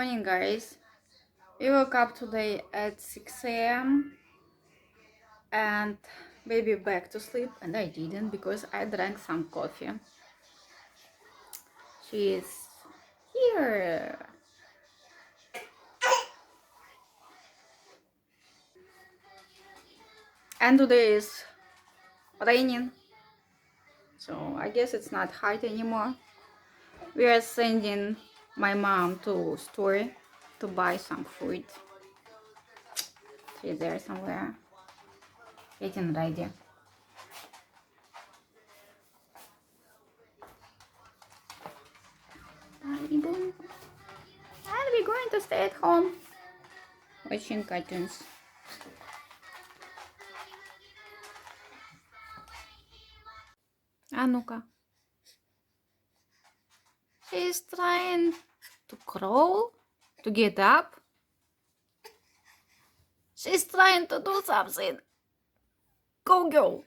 morning, guys. We woke up today at 6 a.m. and baby back to sleep, and I didn't because I drank some coffee. She is here. And today is raining, so I guess it's not hot anymore. We are sending my mom to store to buy some food. She's there somewhere, getting ready. And we're going to stay at home watching cartoons. А ну-ка. She's trying to crawl, to get up. She's trying to do something. Go, girl.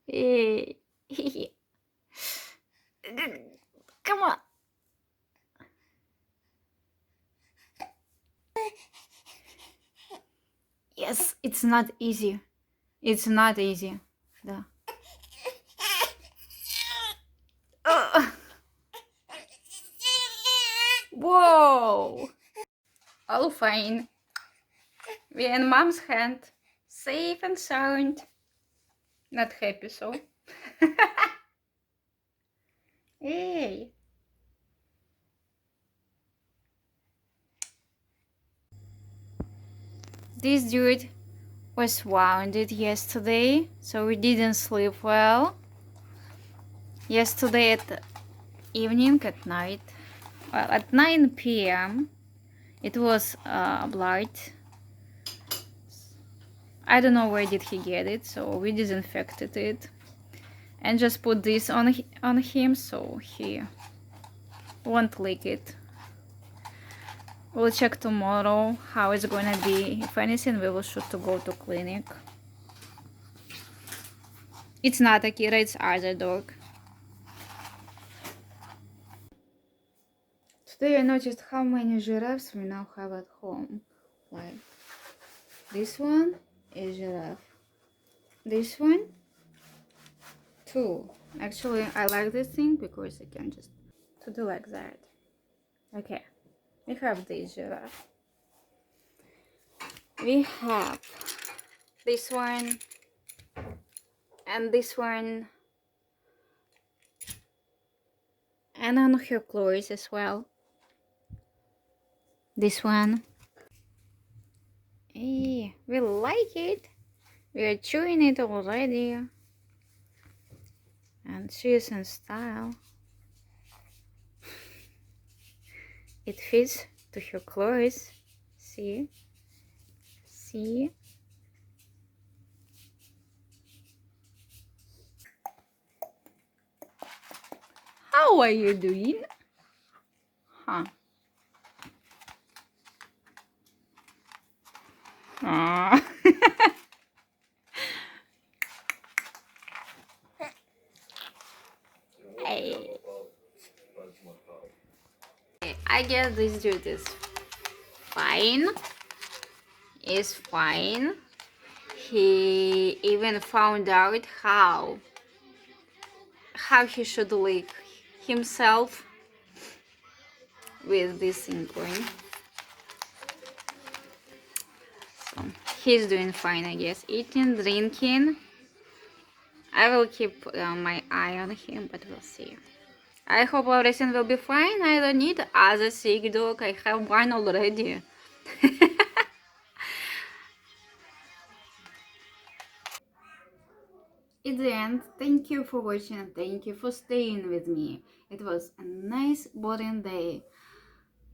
Hey. Come on. Yes, it's not easy. It's not easy. Да. Whoa. All fine. We're in mom's hand. Safe and sound. Not happy, so. Hey. This dude was wounded yesterday, so we didn't sleep well. Yesterday at evening, at night, well, at 9 p.m. it was blood. I don't know where did he get it, so we disinfected it and just put this on him so he won't lick it. We'll check tomorrow how it's gonna be. If anything, we will shoot to go to clinic. It's not Akira, it's other dog. Today I noticed how many giraffes we now have at home. Like this one is giraffe. This one, 2. Actually, I like this thing because I can just do like that. Okay, we have this giraffe. We have this one and this one, and on her claws as well. This one. Hey, we like it. We are chewing it already. And she is in style. It fits to her clothes. See? See? How are you doing? Huh? Aww. Hey. I guess this dude is fine. Is fine. He even found out how he should lick himself with this thing going. So he's doing fine, I guess. Eating, drinking. I will keep my eye on him, but we'll see. I hope everything will be fine. I don't need other sick dog. I have one already. In the end, thank you for watching. Thank you for staying with me. It was a nice, boring day.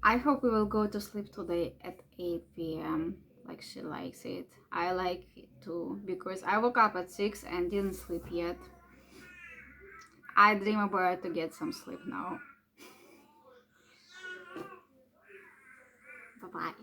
I hope we will go to sleep today at 8 p.m. like she likes it. I like it too because I woke up at 6 and didn't sleep yet. I dream about to get some sleep now. Bye-bye.